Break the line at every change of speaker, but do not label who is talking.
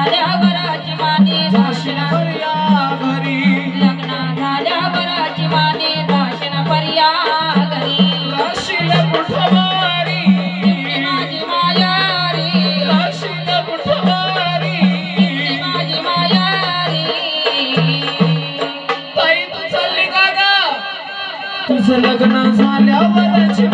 झाल्यावरची माने
जाशील पर्या घरी
लग्न झाल्यावरची माने जाशील पर्या घरी
राशील बुधवारी
माझी मायारी
राशील बुधवारी
माझी मायारी
ताई तू चालली का ग तुझं लग्न झाल्यावरची